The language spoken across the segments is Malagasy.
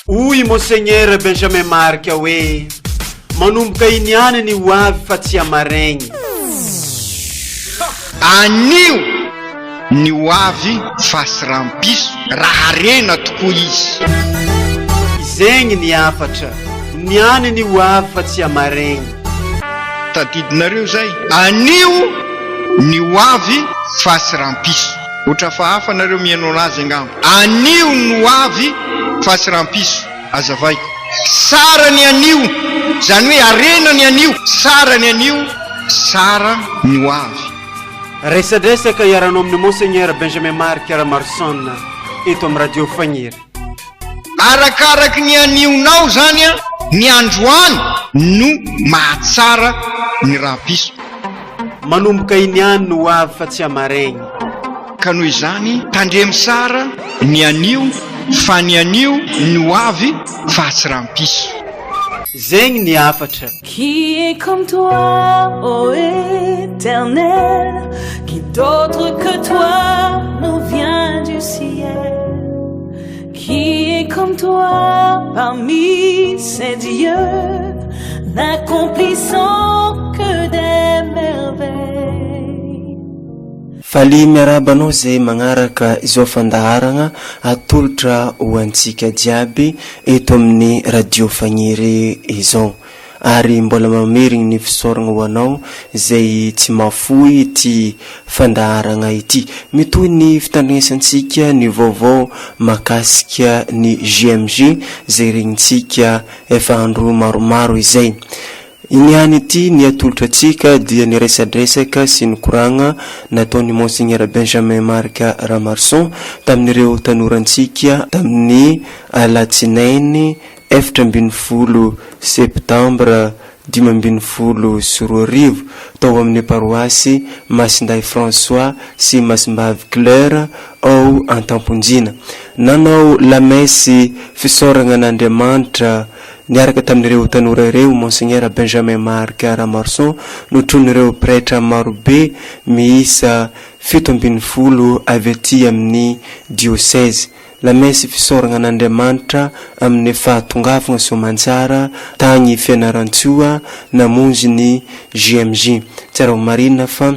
Oy Monseigneur Benjamin Marc hoe manomboka iniany ny hoavy fa tsy amaregny. Anio ny hoavy fasirampiso raha rena tokoa izy. Izegny ny afatra, niany ny hoavy fa tsy amaregny. Tadidinareo zay, anio ny hoavy fasirampiso. Otra fa hafa nareo mihaino anazy angamba. Anio ny hoavy fasirampiso. Azavay, sara ny anio, zany hoe arena ny anio, sara ny anio, sara ny hoavy. Resadresaka iaranao amin'ny Monseigneur Benjamin Marc Ramarson eto amin'ny radio Fagniry. Arakaraky ny anionao zany a, ny androany no mahatsara ny rampiso. Manomboka iniany no hoavy fa tsy amaregny. Ka noho izany tandremy sara ny anio fa ny anio ny hoavy fa tsy rampiso. Zegny ny afatra. Qui est comme toi, ô Éternel, qui d'autre que toi nous vient du ciel? Qui est comme toi parmi ces dieux, n'accomplissant que des merveilles? Faly miarabanao zay magnaraka izao fandaharagna atolotra ho antsika jiaby eto amin'ny radio Fagniry izao. Ary mbola mamerigny ny fisoragna ho anao zay tsy mafoy ity fandaharagna ity. Mitoy ny fitandrignesantsika ny vaovao makasika ny JMJ zay regnintsika efa andro maromaro izay. Iniany ity ny atolotra atsika dia ny resadresaka sy ny koragna nataony Monseigneur Benjamin Marc Ramarson tamin'ireo tanorantsika tamin'ny alatsinainy 17 septambra 2024 tao amin'ny paroasy Masinday François sy Masimbavy Claire ao Antamponjina. Nanao lamesy fisoragna n'Andriamanitra niaraka tamin'ireo tanora ireo Monseigneur Benjamin Marc Ramarson notron'ireo prêtre marobe miisa 17 avy aty amin'ny diocèse. Lamesy fisoragna n'Andriamanitra amin'ny fahatongavana soamantsara tagny fianarantsoa namonjy ny JMJ. Tsara marina fa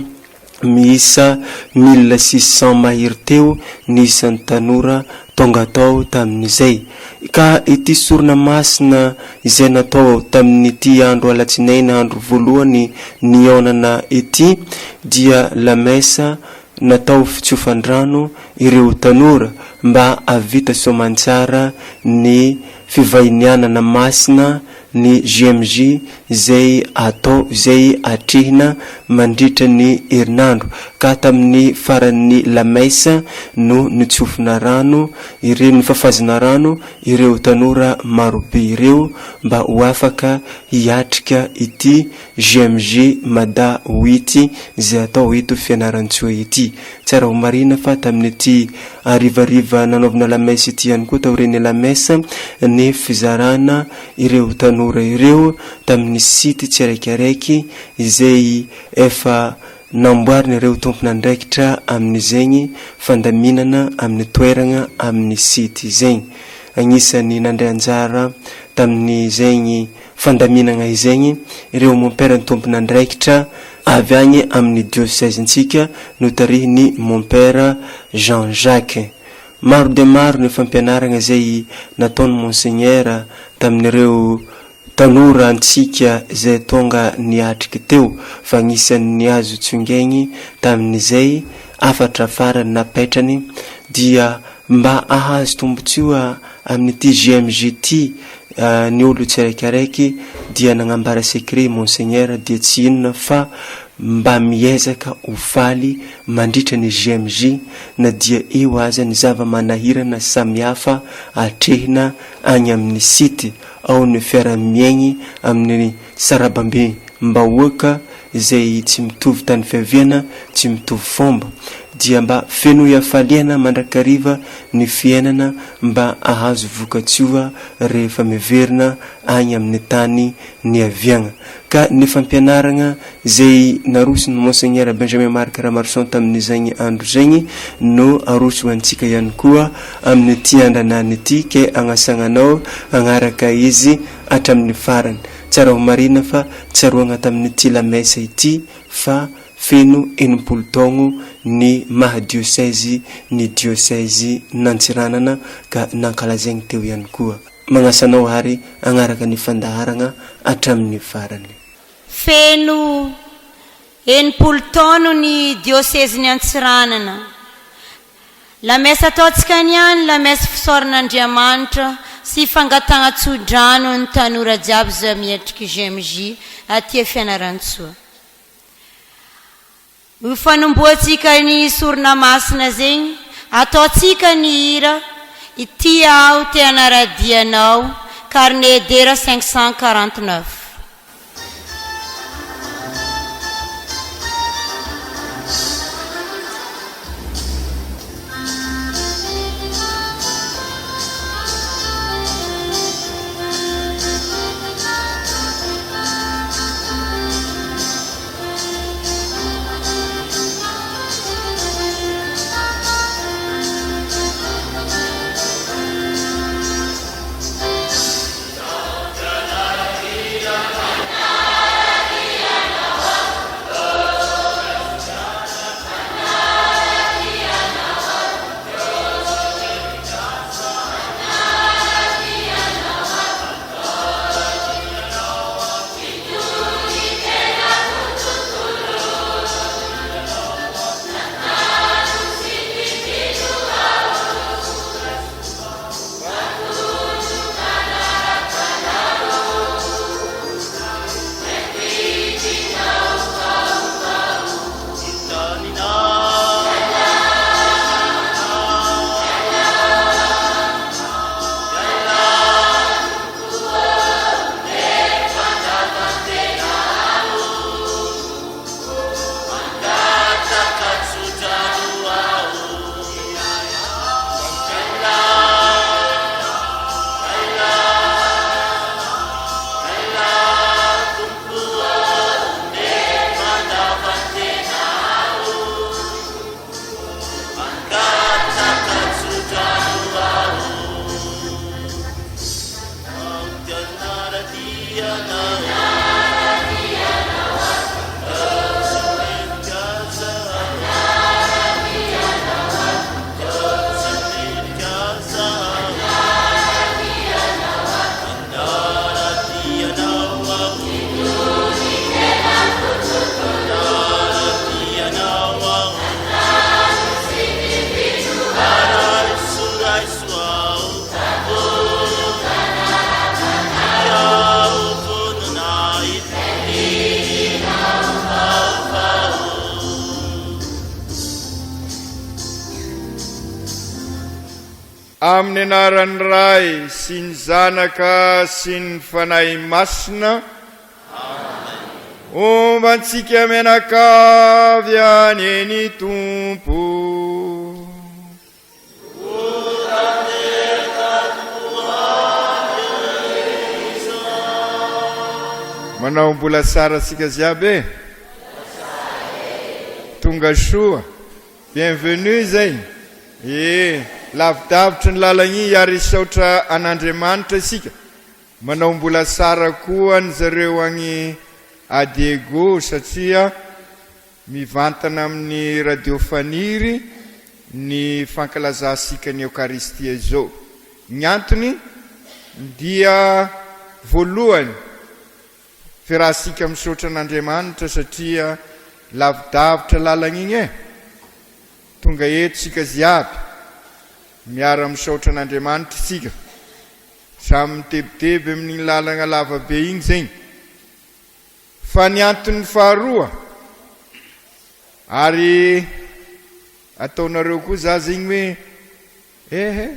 miisa 1600 mahery teo ny isan'ny tanora tonga tao tamin'izay. Ka ity sorona masina izay natao tamin'ity andro alatsinainy andro voalohany ny aonana ity dia lamesa natao fitsofandrano ireo tanora mba avita soamantsara ny fivahinianana masina ny JMJ zay atao zay atrehina mandritra ny herinandro. Ka tamin'ny faran'ny lamesa no nitsofina rano ireo ny fafazana rano ireo tanora marobe ireo mba ho afaka hiatrika ity JMJ mada 8 zay atao eto fianarantsoa ity. Tsara ho marina fa tamin'ity arivariva nanaovana lamesa ity ihany koa taoreny lamesa ny fizarana ireo tanora ireo tamin'ny sity tsiraikaraiky izay efa namboarina ireo tompon'andraikitra amin'izegny fandaminana amin'ny toeragna amin'ny sity zegny. Agnisan'ny nandray anjara tamin'izegny fandaminana izegny ireo momperany tompon'andraikitra avy agny amin'ny diocèse-ntsika notarihiny mon père Jean-Jacques. Maro de maro ny fampianaragna zay nataony Monseigneur tamin'ireo tanora antsika zay tonga niatriky teo fa agnisan'ny azo tsongaigny tamin'izay afatra farany napetrany dia mba ahazo tombotsoa amin'ity JMJ ty ny olo tsiraikaraiky dia nagnambara secret Monseigneur dia tsy inona fa mba miezaka ho faly mandritra ny JMJ na dia eo aza ny zava-manahirana samihafa atrehina agny amin'ny sity ao ny fiaramiaigny amin'ny sarabambe mbahoaka izay tsy mitovy tany fiaviana tsy mitovy fomba dia mba feno iafaliana mandrakariva ny fiainana mba ahazo vokatsiova rehefa miverina agny amin'ny tany ny aviagna. Ka ny fampianaragna zay narosy ny monseigneur Benjamin Marc Ramarson tamin'izagny andro zegny no aroso antsika ihany koa amin'ny ty andranany ity ke agnasagnanao agnaraka izy hatramin'ny farany. Tsara ho marina fa tsaroagna tamin'ny ty lamesa ity fa feno 80 taogno ny mahadiosèse ny diosèse n'Antsiranana ka nankalazaigny teo ihany koa. Magnasanao ary agnaraka ny fandaharagna hatramin'ny farany. Feno 80 taogno ny diosèse ny Antsiranana. Lamesa ataontsika niany lamesa fisoran'Andriamanitra sy fangatagna tsodrano ny tanora jiaby zay miatriky GMJ aty fianaran-tsoa. Ho fanomboantsika ny sorona masina zegny, ataontsika ny hira ity aho te anaradianao, carnet dera 549. Amin'ny anaran'ny Ray sy ny Zanaka sy ny Fanahy Masina. Ombantsika menakavy any Tompo. Manao mbola sara sika ziaby. Tonga soa. Bienvenue zay. Lavidavitra ny lalagny ary saotra an'Andriamanitra isika. Manao mbola sara koa ny zareo agny Adego satria mivantana amin'ny radiofaniry ny fankalazasika ny Eukaristia zao. Ny antony dia voalohany firasika misaotra an'Andriamanitra satria lavidavitra lalagny igny tonga eto sika ziaby miara misaotra an'Andriamanitra sika samy mitebiteby amin'ny lalagna lava be igny zegny. Fa ny antony faharoa ary ataonareo koa za zegny hoe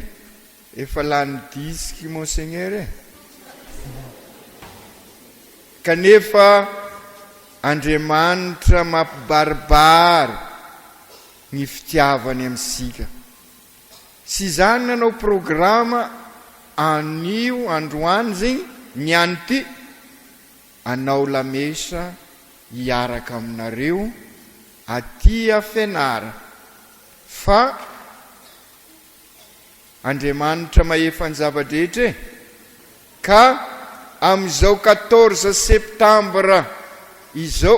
efa lany disiky monseigneur kanefa Andriamanitra mampibaribary ny fitiavany amintsika. Sy zany nanao programa anio androany zegny ny any ty anao lamesa hiaraka aminareo atia fianara fa Andriamanitra mahefa ny zava-drehetra ka amin'izao 14 septambra izao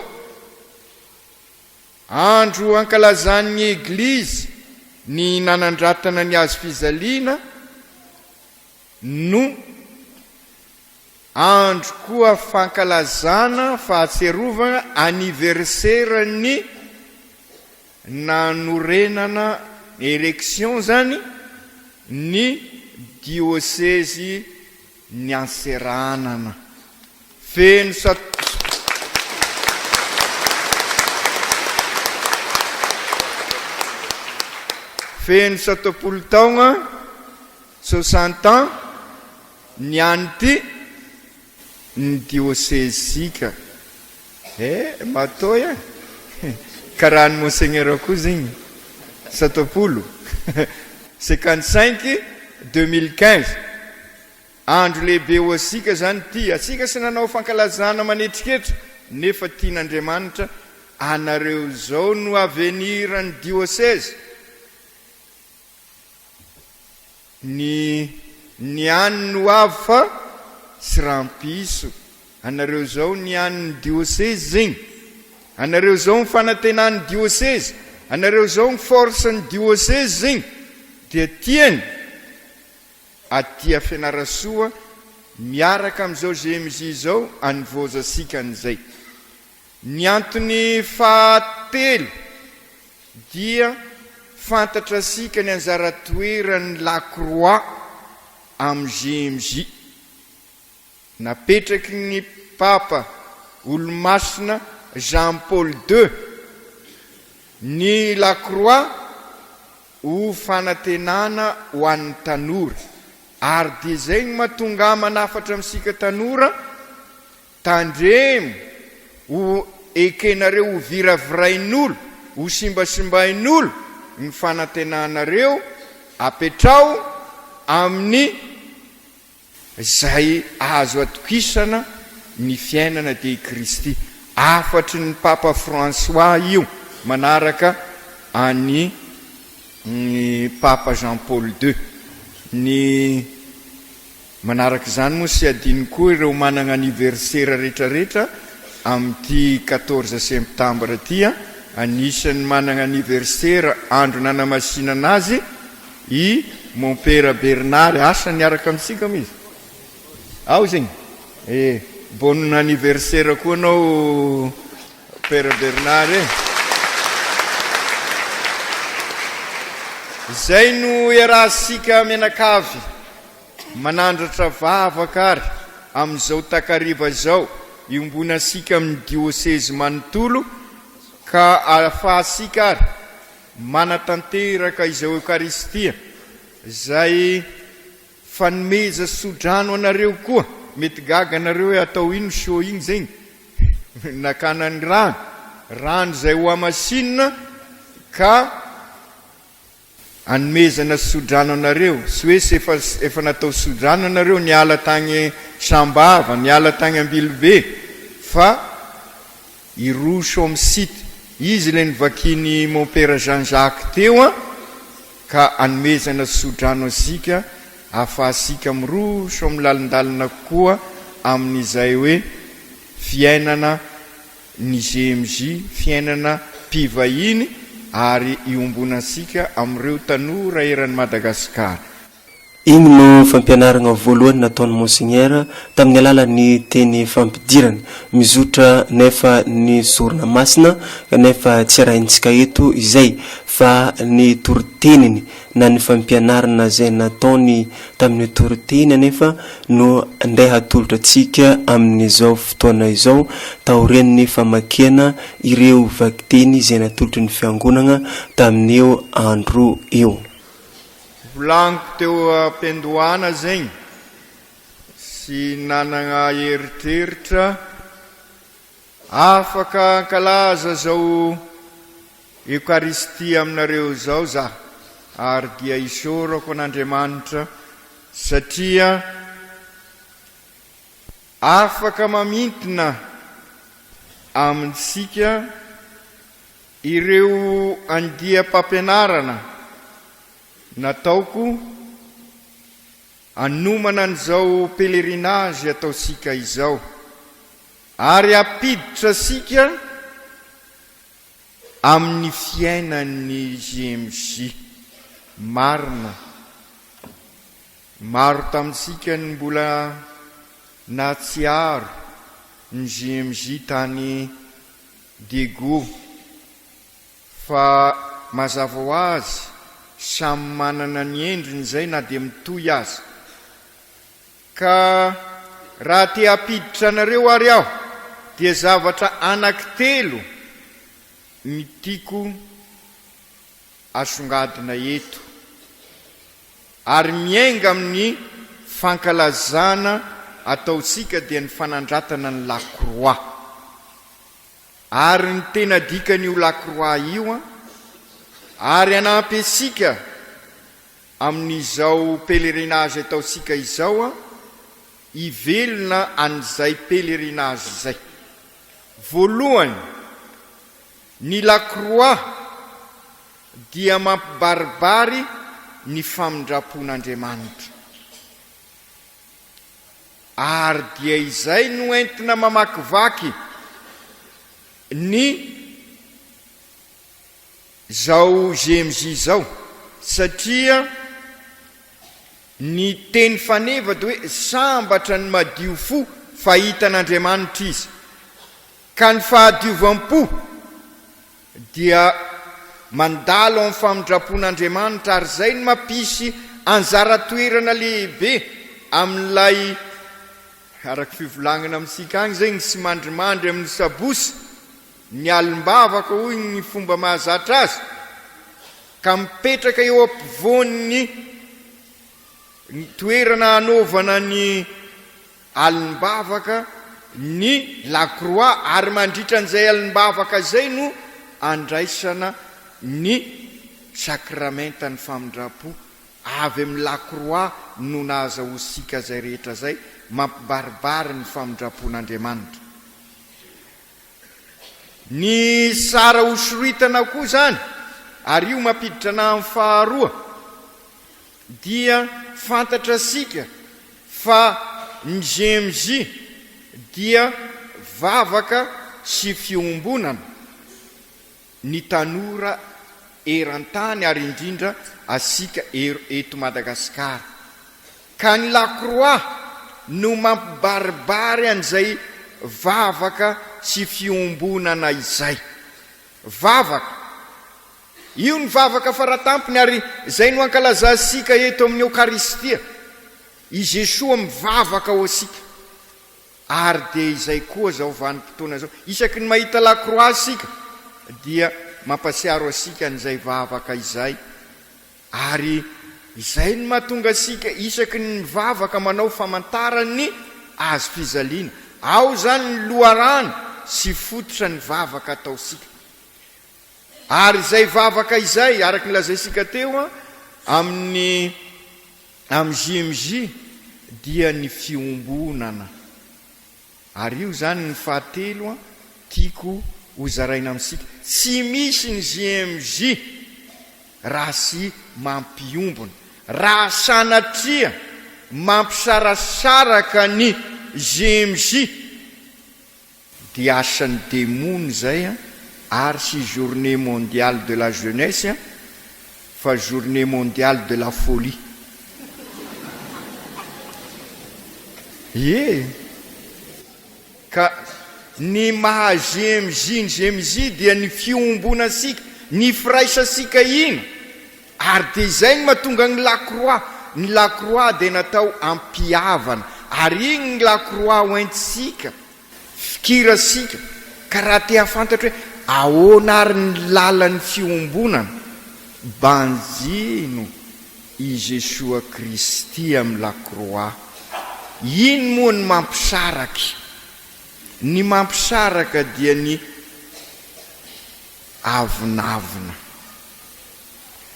andro ankalazan'ny eglizy ny nanandratana ny azo fizaliana no andro koa fankalazana fahatserovana anniversaire ny nanorenana élection zany ny diocèse ny anseranana feno satopolo taogna 60 ans ny any ty ny diocèse sika matoy karaha ny monseigneur koa zegny satopolo 55 2015 andro lehibe ho asika zany ty asika sy nanao fankalazana manetriketra nefa tian'Andriamanitra anareo zao no avenir ny diocèse ny any no avy fa sy rampiso anareo zao ny any diocèse zegny anareo zao ny fanantenany diocèse anareo zao ny force ny diocèse zegny dia tiany atia fianarasoa miaraka amin'izao GMJ zao anivoazasika an'izay ny antony fahatelo dia fantatra sika ny anjara toerany Lacroix amin'ny GMJ napetraky ny papa olomasina Jean Paul II ny Lacroix ho fanantenana ho an'ny tanora ary dia zay ny mahatonga manafatra amintsika tanora tandremo ho ekenareo ho viravirain'olo ho simbasimbain'olo ny fanantenanareo apetrao amin'ny zay azo atokisana ny fiainana dia Kristy afatry ny papa François io manaraka any papa Jean Paul II ny manaraka zany moa sy adiny koa ireo manana anniversaire rehetrarehetra amin'ity 14 septambra ty anisan'ny manana anniversaire andro nanamasina anazy I mon père Bernard asa niaraka amintsika mizy ao zegny bon anniversaire koa anao père Bernard zay no iarahsika menakavy manandratra vavaka ary amin'izao takariva zao iombonasika amin'ny diocèse manontolo ka ahafahasika ary manatanteraka izao eukaristia zay fanomeza sodrano anareo koa mety gaga anareo hoe atao ino show iny zegny nakanany rano zay ho amasinina ka anomezana sodrano anareo sy hoe sy efa natao sodrano anareo niala tagny Sambava niala tagny Ambilobe fa iroso amin'ny site izy le nivakiny mon père Jean-Jacques teo ka anomezana sodrano asika ahafahasika miroso amin'ny lalindalina koa amin'izay hoe fiainana ny GMJ fiainana mpivahiny ary iombonasika amin'ireo tanora eran'ny Madagasikara. Igny no fampianarana voalohany nataon'ny monseigneur tamin'ny alalan'ny teny fampidirana mizotra nefa ny sorona masina kanefa tsy arahintsika eto izay fa ny toriteniny na ny fampianarana zay nataony tamin'ny toriteny nefa no andeha hatolotra atsika amin'izao fotoana izao taoren'ny famakiana ireo vakiteny zay natolotra ny fiangonana tamin'io andro io. Volaniko teo ampendohana zegny sy nanana eritreritra afaka ankalaza zao eukaristia aminareo zao za ary dia isorako an'Andriamanitra satria afaka mamintina amintsika ireo andiam-pampianarana nataoko anomana an'izao pelerinage ataosika izao ary apiditra sika amin'ny fiainan'ny GMJ marina maro tamintsika ny mbola natsiaro ny GMJ tany Diego fa mazava ho azy samy manana ny endriny zay na dia mitohy azy ka raha te apiditra anareo ary aho dia zavatra anankitelo ny tiako asongadina eto ary miainga amin'ny fankalazana ataotsika dia ny fanandratana ny Lacroix ary ny tena dikan'io Lacroix io ary anampy asika amin'izao pelerinage ataotsika izao ivelona an'izay pelerinage zay. Voalohany, ny Lacroix dia mampibaribary ny famindrapon'Andriamanitra ary dia izay no entina mamakivaky ny zao GMJ zao satria ny teny faneva dia hoe sambatra ny madio fo fahitan'Andriamanitra izy ka ny fahadiovam-po dia mandalo amin'ny famindrapon'Andriamanitra ary zay ny mampisy anjara toerana lehibe amin'ilay araky fivolagnana amintsika agny zay ny sy mandrimandry amin'ny sabosy ny alim-bavaka hoy ny fomba mahazatra azy ka mipetraka eo ampovoan'ny ny toerana anaovana ny alim-bavaka ny Lacroix ary mandritra an'izay alim-bavaka zay no andraisana ny sakramenta ny famindrapo avy amin'ny Lacroix no nahazahoantsika zay rehetra zay mampibaribary ny famindrapon'Andriamanitra. Ny sara hosoritana koa zany ary io mampiditra na amin'ny faharoa dia fantatra sika fa ny GMJ dia vavaka sy fiombonana ny tanora eran-tany ary indrindra asika eto Madagasikara ka ny Lacroix no mampibaribary an'izay vavaka sy fiombonana izay. Vavaka io ny vavaka faratampony ary zay no ankalazasika eto amin'ny Eukaristia i Jesoa mivavaka ho asika ary dia izay koa zao vanim-potoana zao isaky ny mahita Lacroix sika dia mampasiaro asika n'izay vavaka izay ary izay ny mahatonga asika isaky ny mivavaka manao famantarany azo fizaliana ao zany ny loharano sy fototra ny vavaka ataosika ary izay vavaka izay araky ny lazaisika teo amin'ny GMJ dia ny fiombonana ary io zany ny fahatelo tiako hozaraina amintsika tsy misy ny GMJ raha sy mampiombona raha sanatria mampisarasaraka ny GMJ dia asan'ny demony zay ary sy journée mondiale de la jeunesse fa journée mondiale de la folie. Ka ny maha GMJ ny GMJ dia ny fiombona sika ny firaisasika ina ary dia izay ny mahatonga ny Lacroix dia natao ampiavana ary iny ny Lacroix hoentsika fikirasika ka raha te hafantatra hoe ahoana ary ny lalan'ny fiombonana banjino i Jesoa Kristy amin'ny Lacroix. Iny moa ny mampisaraky dia ny avinavina,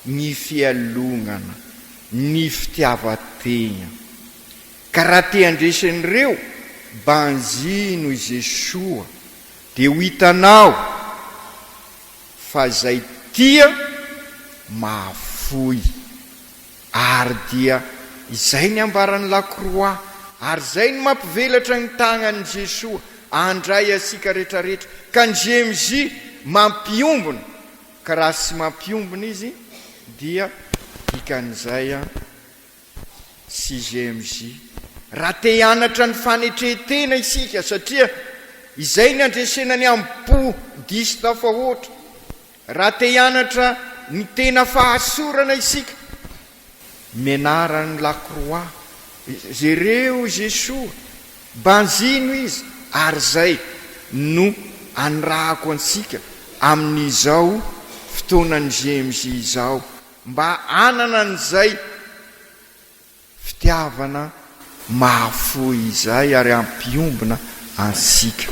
ny fialongana, ny fitiavatena. Ka raha te andresan'ireo banjino i Jesoa dia ho hitanao fa zay tia mahafoy, ary dia izay ny ambaran'ny lakroa, ary zay ny mampivelatra ny tagnan'i Jesoa andray asika rehetrarehetra. Ka ny GMJ mampiombona, ka raha sy mampiombona izy dia dikan'izay sy GMJ raha te hianatra ny fanetretena isika, satria izay ny andresenany am-po diso tafahoatra. Raha te hianatra ny tena fahasorana isika, menarany lakroa, zereo Jesoa, banjino izy, ary zay no anrahako ansika amin'izao fotoanany GMJ izao, mba anana an'izay fitiavana mahafoy izay ary ampiombona ansika.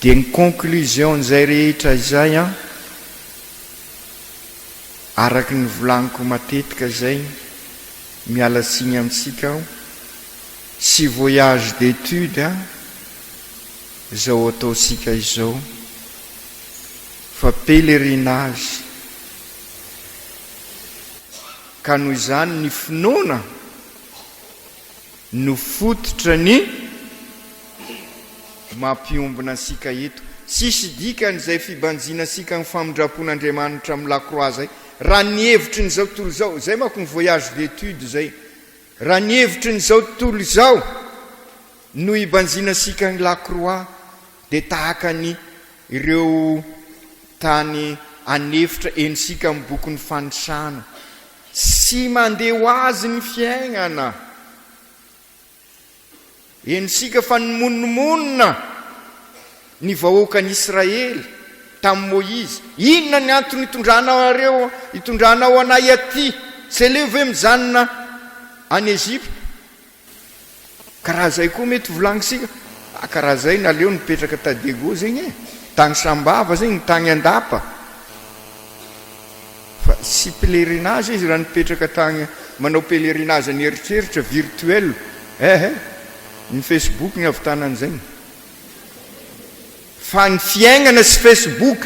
Dia ny conclusion zay rehetra izay araky ny volaniko matetika zay, miala siny amintsika aho, sy voyage d'étude zao ataosika izao, fa pèlerinage. Ka noho izany ny finoana no fototra ny mampiombona ansika eto. Sisy dikan'izay fibanjina asika ny famondrapon'Andriamanitra amin'ny lakroa zay. Raha ny hevitry ny zao tontolo zao, zay manko ny voyage d'étude zay. Raha ny hevitry ny zao tontolo zao no ibanjina asika ny lakroa, dia tahaka ny ireo tany anefitra ensika amin'ny bokin'ny fanisana, sy mandeha ho azy ny fiainana. Ensika fa nymonomonina ny vahoakan'i Israely tamin'i Moïse. Inona ny antony hitondranao anay aty? Se leo ve mijanona any Egypte? Karaha zay koa mety volagnisika. Karaha zay naleo nipetraka tadego zegny tany sambava zegny, tany andapa. Fa sy pèlerinage izy raha nipetraka tany manao pèlerinage ny eritreritra virtuel. Ny Facebook ny avitanany zegny. Fa ny fiainana sy Facebook,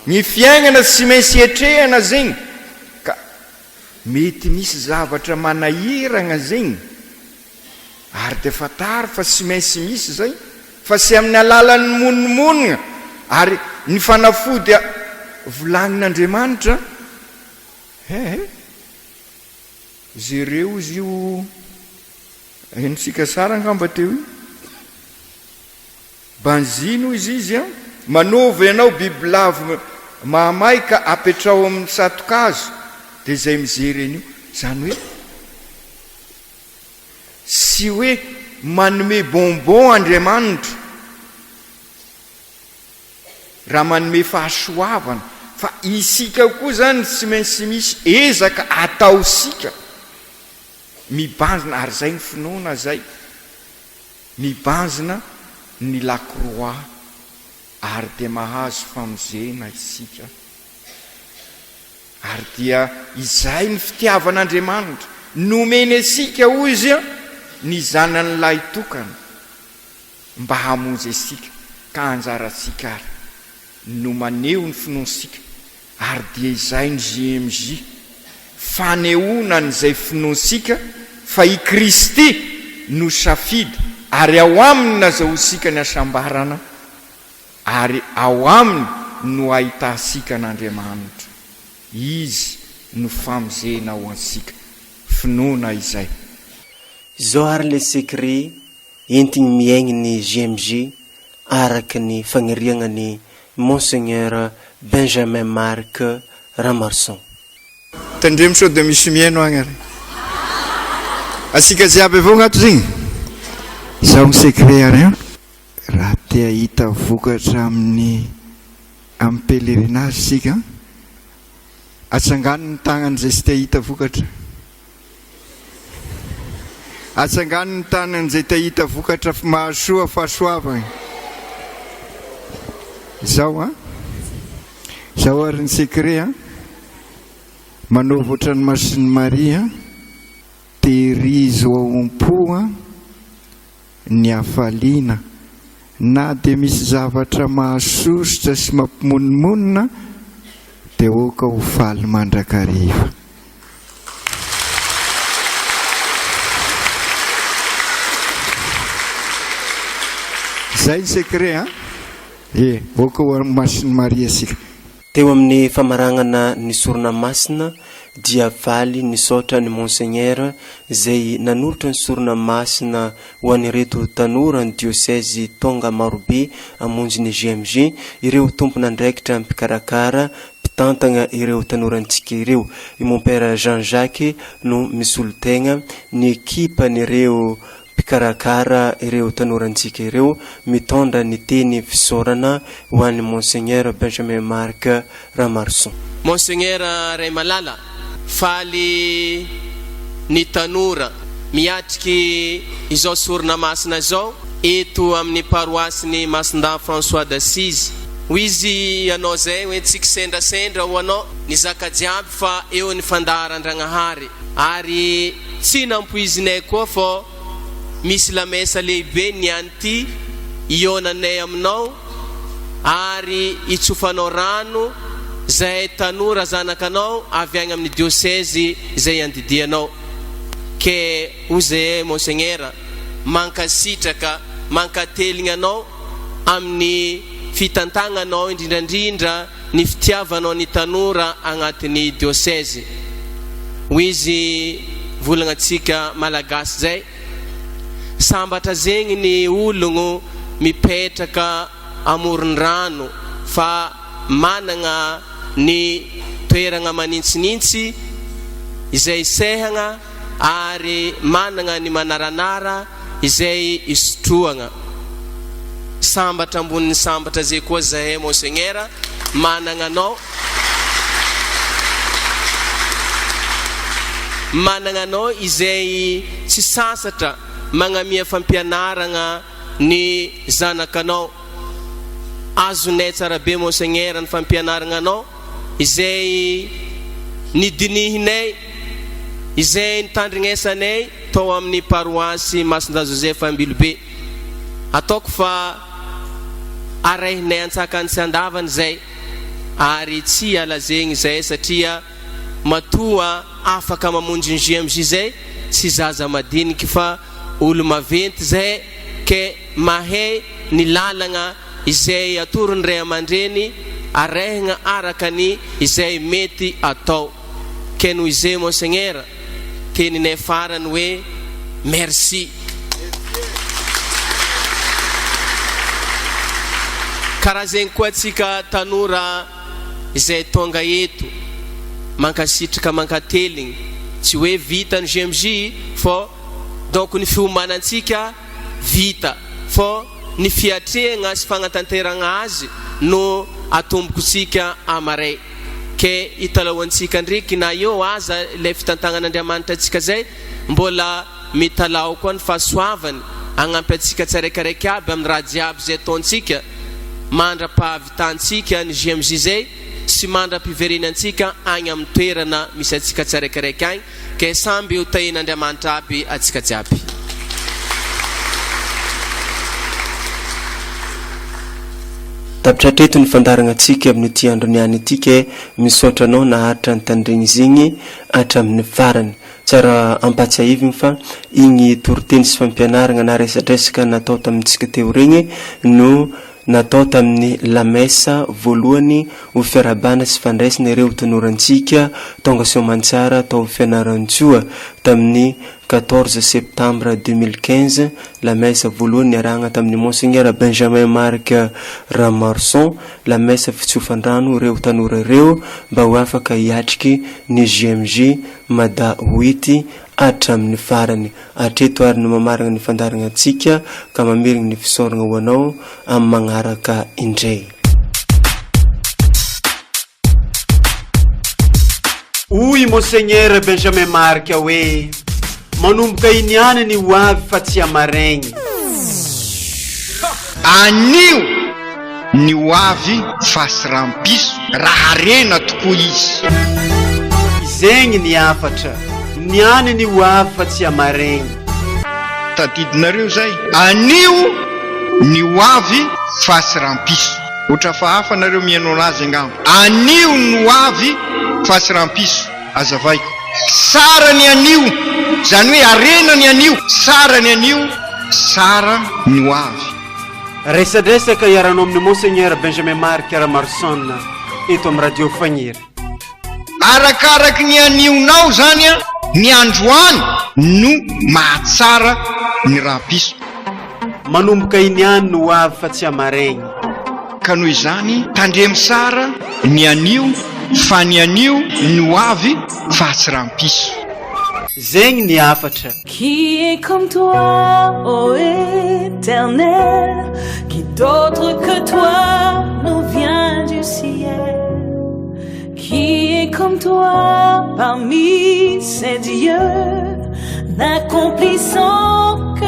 ny fiainana sy mainsy etrehana zegny, ka mety misy zavatra manahirana zegny, ary dia fatary fa sy mainsy misy zay, fa sy amin'ny alalan'ny monomonina, ary ny fanafody volagnin'Andriamanitra. Zereo izy io ensika sara angamba teo io. Banjino izy manaova ianao bibilavo mahamay ka apetrao amin'ny satokazo, dia zay mijery an'io. Zany hoe sy hoe manome bonbon Andriamanitra raha manome fahasoavana, fa isika koa zany tsy maintsy misy ezaka ataosika mibanjina. Ary zay ny finoana zay, mibanjina ny lakroa, ary dia mahazo famonjena isika. Ary dia izay ny fitiavan'Andriamanitra nomeny asika hoy izy ny zanan'ilay tokana mba hamonjy asika, ka anjaratsika ary no maneho ny finoansika. Ary dia izay ny GMJ fanehoana n'izay finoansika fa i Kristy no safidy, ary ao aminy nazahosika ny asambarana, ary ao aminy no ahitasika an'Andriamanitra. Izy no famonjena ho ansika. Finoana izay. Zao ary le secret entigny miaigny ny GMJ araky ny fagniriagna ny Monseigneur Benjamin Marc Ramarson. Tandremo sao dia misy miaino agny ary. Asika jiaby avao agnato zegny. Izao ny secret ary raha te hahita vokatra amin'ny pèlerinage sika, atsangano ny tagnan'izay sy te hahita vokatra. Atsangano ny tagnan'izay te hahita vokatra mahasoa fahasoavana. zao zao ary ny secret manaovatra ny masiny Maria terizo aompo ny afaliana na dia misy zavatra mahasosotra sy mampimonimonna dia oka ho faly mandrakariva. Zay ny secret oka ho masiny Maria sika. Teo amin'ny famaragnana ny sorona masina dia valy nisaotra ny monseigneur izay nanolotra ny sorona masina ho an'ireto tanora ny diocèse tonga marobe amonjy ny GMG, ireo tompona andraikitra mpikarakara mpitantana ireo tanorantsika ireo. I mon père Jean-Jacques no misolo-tegna ny ekipa n'ireo mpikarakara ireo tanorantsika ireo mitondra ny teny fisaorana ho an'ny monseigneur Benjamin Marc Ramarson. Monseigneur Ray Malala, faly ny tanora miatriky izao sorona masina izao eto amin'ny paroisiny Masinda François d'Assise. Ho izy ianao zay hoe tsika sendrasendra ho anao ny zaka jiaby fa eo ny fandaharan-dragnahary ary tsy nampoizinay koa fa misy lamesa lehibe ny anty ionanay aminao ary itsofanao rano zay tanora zanakanao avy agny amin'ny diocèse zay andidianao. Ke oze monseigneur mankasitraka mankateligna anao amin'ny fitantagnanao indrindrandrindra ny fitiavanao ny tanora agnatin'ny diocèse. Ho izy volagnatsika malagasy zay sambatra zegny ny ologno mipetraka amoron-drano fa managna ny toeragna manintsinintsy izay sehagna ary managna ny manaranara izay isotroagna. Sambatra ambony sambatra zay koa zahay monseigneur managna anao izay tsy sasatra magnamia fampianaragna ny zanakanao. Azonay tsara be monseigneur ny fampianaragna anao izay nidinihinay izay nitandrignesanay tao amin'ny paroisy Masinda Joseph Ambilobe. Ataoko fa arahinay antsakany sy andavany zay ary tsy alazegny zay satria matoa afaka mamonjy ny GMJ zay tsy zaza madiniky fa olo maventy zay ke mahay ny lalagna izay atorony ray amandreny arahigna araka ny izay mety atao. Ke noho izay monseigneur teninay farany hoe merci. Karaha zegny koa tsika tanora izay tonga eto mankasitraka mankateligny tsy hoe vita ny GMJ fô donc ny fiomanantsika vita fô ny fiatrehagna sy fagnatanteragna azy no atombokotsika amaray. Ke italaoantsika ndriky na eo aza ilay fitantagnan'Andriamanitra atsika zay mbola mitalao koa ny fahasoavany agnampy atsika tsaraikaraika aby amin'ny raha jiaby zay ataontsika mandra-pahavitantsika ny GMJ zay sy mandra-piverenantsika agny amin'ny toerana misy atsika tsaraikaraika agny ke samby ho tahin'Andriamanitra aby atsika jiaby. Tapitratreto ny fandaragna atsika amin'ny ity andro niany ity ke misaotra anao naharitra ny tandregny zegny hatramin'ny farany. Tsara ampatsiahivigny fa igny toroteny sy fampianaragna na resadresaka natao tamintsika teo regny no natao tamin'ny lamesa voalohany ho fiarabana sy fandraisana ireo tanorantsika tonga Soamantsara tao fianaran-tsoa tamin'ny 14 septembre 2015. La messe voalohany niarahana tamin'ny monseigneur Benjamin Marc Ramarson, la messe fitsofan-drano ireo tanora ireo mba ho afaka hiatriky ny GMJ mada hoity hatramin'ny farany. Hatreto ary no mamaragna ny fandaragna atsika ka mamerigny ny fisaoragna ho anao amin'ny magnaraka indray. Hoy monseigneur Benjamin Marc hoe manomboka iniany ny hoavy fa tsy amaraigny. Anio ny ho avy fasiram-piso raha rena tokoa izy. Zegny ny afatra, niany ny ho avy fa tsy amaregny. Tadidinareo zay, anio ny ho avy fasiram-piso. Otra fa hafa nareo mihaino anazy angamba. Anio ny ho avy fasiram-piso. Azavaiko, sara ny anio, zany hoe arena ny anio, sara ny anio, sara ny ho avy. Resadresaka iaranao amin'ny Monseigneur Benjamin Marc Aramarson eto amin'ny radio Fagniry. Arakaraky ny anionao zany a, ny androany no mahatsara ny raha-piso. Manomboka iniany no ho avy fa tsy amaregny. Ka noho izany tandremy sara ny anio, fa ny anio ny ho avy fa tsy raha-piso. Zegny ny afatra. Qui est comme toi, ô Éternel? Qui d'autre que toi nous vient du ciel? Qui est comme toi parmi ces dieux, n'accomplissant que